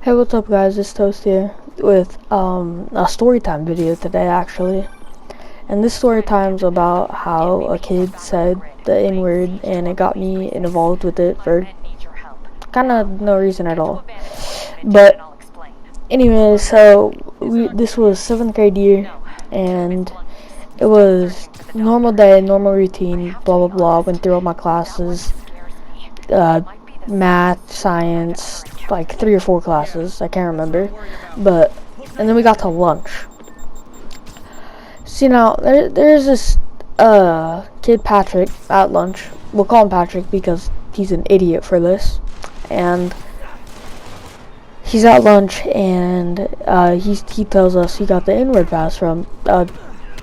Hey, what's up guys, it's Toast here with a storytime video today actually. And this storytime's about how a kid said the N-word and it got me involved with it for kinda no reason at all. But anyway, so this was 7th grade year and it was normal day, normal routine, blah blah blah, went through all my classes, math, science, like 3 or 4 classes, I can't remember, and then we got to lunch. See, now there's this kid Patrick at lunch. We'll call him Patrick because he's an idiot for this, and he's at lunch and he tells us he got the N-word pass from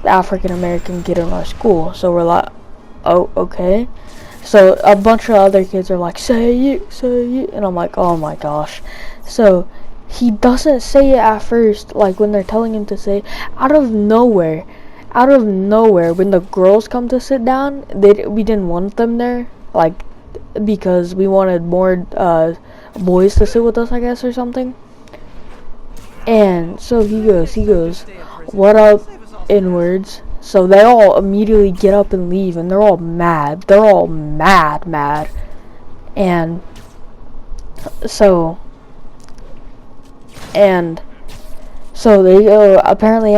African American kid in our school. So we're like, oh, okay. So a bunch of other kids are like, say it, and I'm like, oh my gosh. So he doesn't say it at first, like when they're telling him to say, out of nowhere, when the girls come to sit down, we didn't want them there, like, because we wanted more boys to sit with us, I guess, or something. And so he goes, what up, N-words? So they all immediately get up and leave, and they're all mad. They're all mad. And so they go, apparently,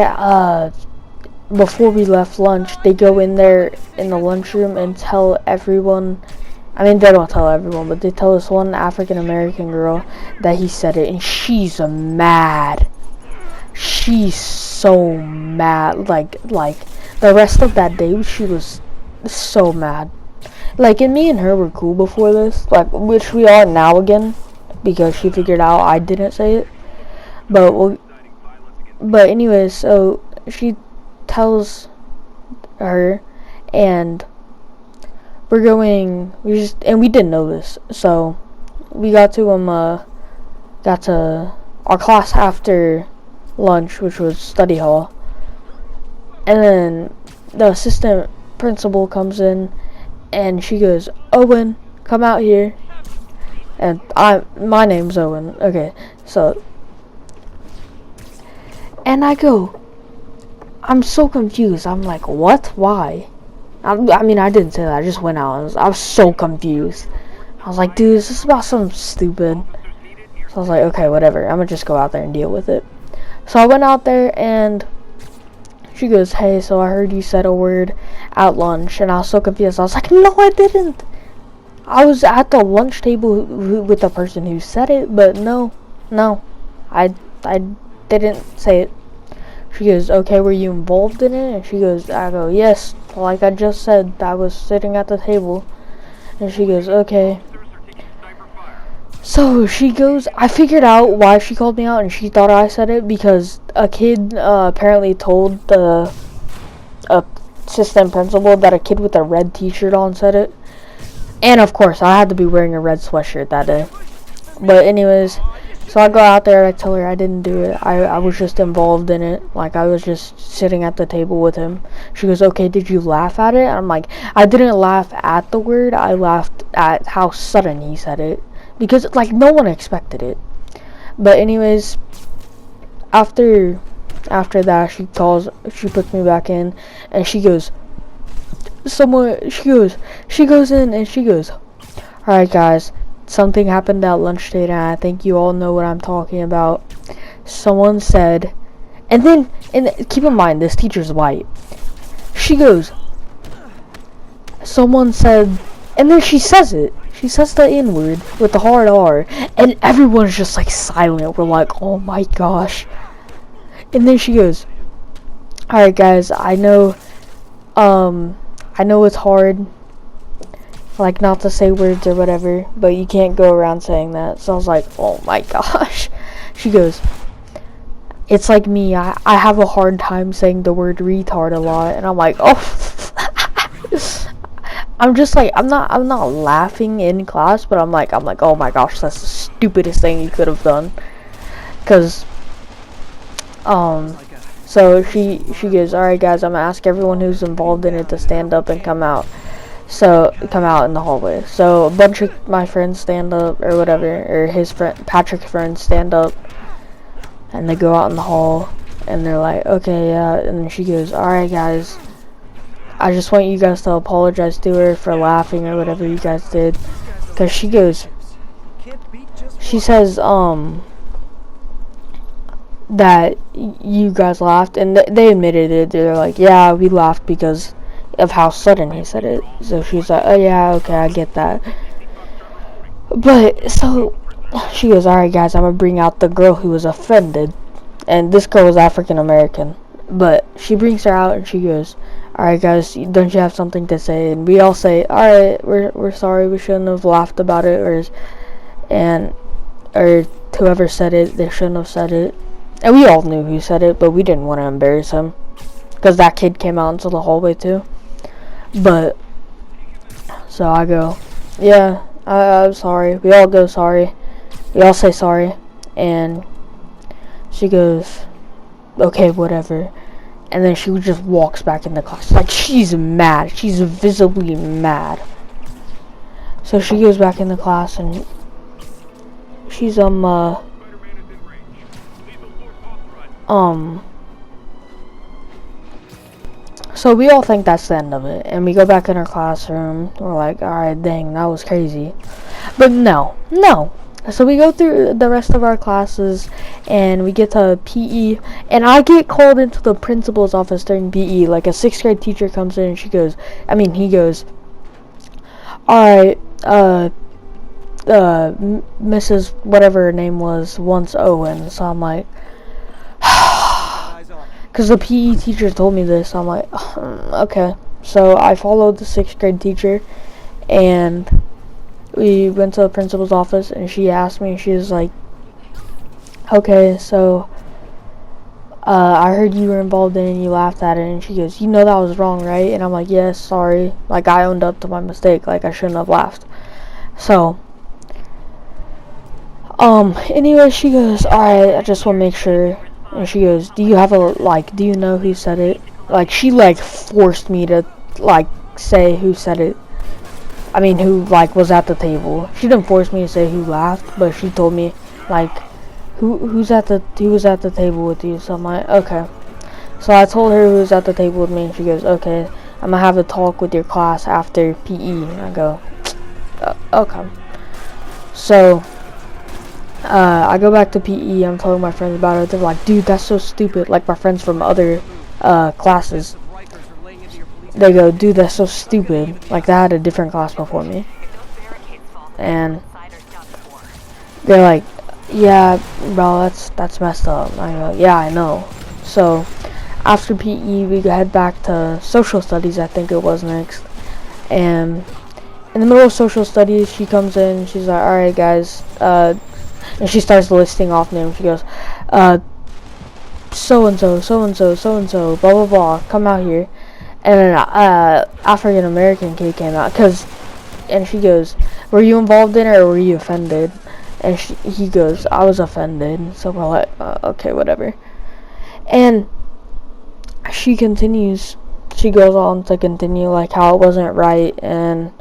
before we left lunch, they go in there in the lunchroom and tell everyone, I mean, they don't tell everyone, but they tell this one African American girl that he said it, and she's mad. She's so mad, like the rest of that day she was so mad. Like, and me and her were cool before this, like, which we are now again, because she figured out I didn't say it. But anyways, so she tells her, and we didn't know this, so we got to our class after lunch, which was study hall, and then the assistant principal comes in and she goes, Owen, come out here. And my name's Owen, okay, so, and I go, I'm so confused. I'm like, what? Why? I mean, I didn't say that. I just went out. I was so confused. I was like, dude, is this about something stupid? So I was like, okay, whatever. I'm gonna just go out there and deal with it. So I went out there, and she goes, hey, so I heard you said a word at lunch. And I was so confused. I was like, no, I didn't. I was at the lunch table with the person who said it, but no, I didn't say it. She goes, okay, were you involved in it? And she goes, I go, yes, like I just said, I was sitting at the table. And she goes, okay. So she goes, I figured out why she called me out, and she thought I said it because a kid apparently told the assistant principal that a kid with a red t-shirt on said it. And of course, I had to be wearing a red sweatshirt that day. But anyways, so I go out there, I tell her I didn't do it. I was just involved in it. Like, I was just sitting at the table with him. She goes, okay, did you laugh at it? I'm like, I didn't laugh at the word. I laughed at how sudden he said it. Because, like, no one expected it. But anyways, after that, she puts me back in, and she goes, she goes in, and she goes, alright guys, something happened at lunch today, and I think you all know what I'm talking about. Someone said, and keep in mind, this teacher's white. She goes, someone said, and then she says it. She says the N-word with the hard R, and everyone's just like silent. We're like, oh my gosh. And then she goes, alright guys, I know it's hard, like, not to say words or whatever, but you can't go around saying that. So I was like, oh my gosh. She goes, it's like me, I have a hard time saying the word retard a lot. And I'm like, oh. I'm just like, I'm not laughing in class, but I'm like, oh my gosh, that's the stupidest thing you could have done. Cause so she goes, alright guys, I'm gonna ask everyone who's involved in it to stand up and come out. So come out in the hallway. So a bunch of my friends stand up or whatever, or his friend Patrick's friends stand up, and they go out in the hall, and they're like, okay, yeah. And then she goes, all right, guys, I just want you guys to apologize to her for laughing or whatever you guys did, because she goes, she says that you guys laughed, and they admitted it. They're like, yeah, we laughed because of how sudden he said it. So she's like, oh yeah, okay, I get that. But so she goes, alright guys, I'm gonna bring out the girl who was offended, and this girl was African American. But she brings her out and she goes, alright guys, don't you have something to say? And we all say, alright, we're sorry, we shouldn't have laughed about it, or whoever said it, they shouldn't have said it. And we all knew who said it, but we didn't want to embarrass him, because that kid came out into the hallway too. But so I go, yeah, I'm sorry. We all go sorry. We all say sorry. And she goes, okay, whatever. And then she just walks back into class. Like, she's mad. She's visibly mad. So she goes back into class and she's so we all think that's the end of it, and we go back in our classroom. We're like, alright, dang, that was crazy. But no. So we go through the rest of our classes, and we get to PE, and I get called into the principal's office during PE. Like, a 6th grade teacher comes in, and he goes, alright, Mrs. whatever her name was wants Owen. So I'm like, because the PE teacher told me this. I'm like, okay. So I followed the 6th grade teacher, and we went to the principal's office, and she asked me, she was like, okay, so I heard you were involved in it and you laughed at it. And she goes, you know that was wrong, right? And I'm like, yes, sorry. Like, I owned up to my mistake. Like, I shouldn't have laughed. So anyway, she goes, alright, I just want to make sure. And she goes, do you know who said it? Like, she, like, forced me to, like, say who said it. I mean, who, like, was at the table. She didn't force me to say who laughed, but she told me, like, who was at the table with you? So I'm like, okay. So I told her who was at the table with me, and she goes, okay, I'm gonna have a talk with your class after PE. And I go, okay. So I go back to PE. I'm telling my friends about it. They're like, dude, that's so stupid. Like, my friends from other classes, they go, dude, that's so stupid. Like, they had a different class before me, and they're like, yeah, bro, that's messed up. I go, yeah, I know. So after PE, we head back to social studies, I think it was next. And in the middle of social studies, she comes in. She's like, all right, guys, and she starts listing off names. She goes, so and so, blah blah blah, come out here. And then African American kid came out, and she goes, were you involved in it or were you offended? And he goes, I was offended. So we're like, okay, whatever. And she continues. She goes on to continue, like, how it wasn't right, and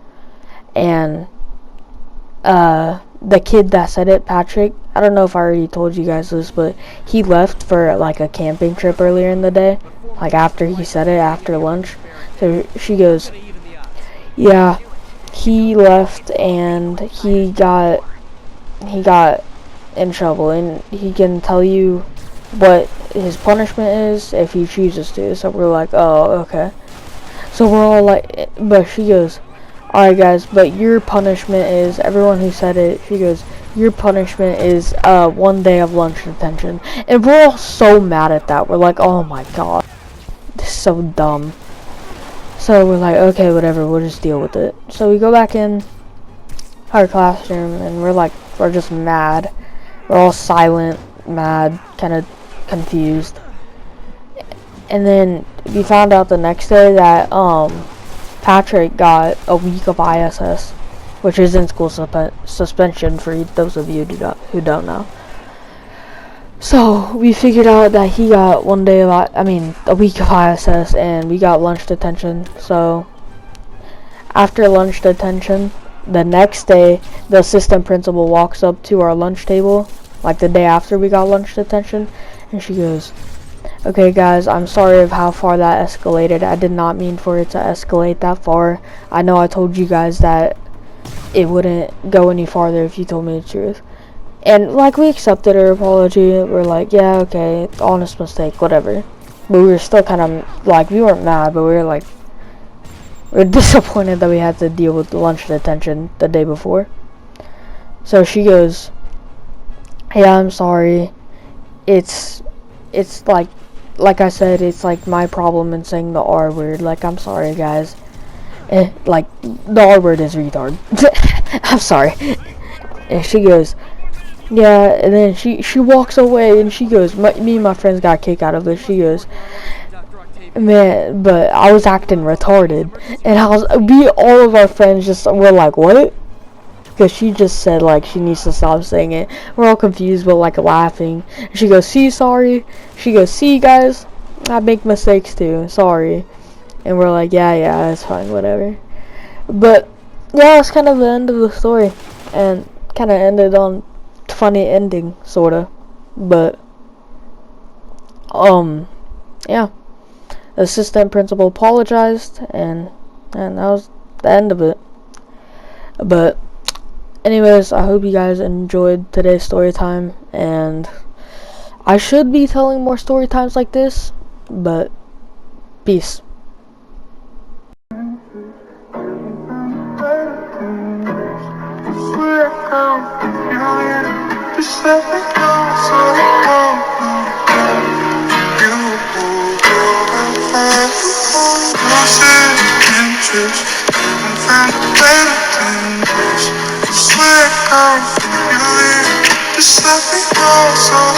the kid that said it, Patrick, I don't know if I already told you guys this, but he left for, like, a camping trip earlier in the day, like, after he said it, after lunch. So she goes, yeah, he left, and he got in trouble, and he can tell you what his punishment is if he chooses to. So we're like, oh, okay. So we're all like, but she goes, alright guys, but your punishment is, everyone who said it, she goes, your punishment is 1 day of lunch detention. And we're all so mad at that. We're like, oh my god, this is so dumb. So we're like, okay, whatever, we'll just deal with it. So we go back in our classroom, and we're just mad. We're all silent, mad, kind of confused. And then we found out the next day that Patrick got a week of ISS, which is in-school suspension for those of you who don't know. So we figured out that he got a week of ISS, and we got lunch detention. So After lunch detention, the next day, the assistant principal walks up to our lunch table, like the day after we got lunch detention, and she goes, "Okay guys, I'm sorry of how far that escalated. I did not mean for it to escalate that far. I know I told you guys that it wouldn't go any farther if you told me the truth." And like, we accepted her apology. We're like, yeah, okay, honest mistake, whatever. But we were still kind of like, we weren't mad, but we were like, we're disappointed that we had to deal with lunch detention the day before. So she goes, "Yeah, I'm sorry. It's like I said, it's like my problem in saying the R word. Like, I'm sorry, guys. Like, the R word is retard. I'm sorry." And she goes, "Yeah," and then she walks away, and she goes, me and my friends got a kick out of this. She goes, "Man, but I was acting retarded." And all of our friends just were like, "What?" Because she just said, like, she needs to stop saying it. We're all confused, but, like, laughing. And she goes, "See, sorry." She goes, "See, guys, I make mistakes too, sorry." And we're like, yeah, it's fine, whatever. But yeah, that's kind of the end of the story, and kind of ended on funny ending, sorta. But yeah, the assistant principal apologized, and that was the end of it. But anyways, I hope you guys enjoyed today's story time, and I should be telling more story times like this, but peace. Just let me go, so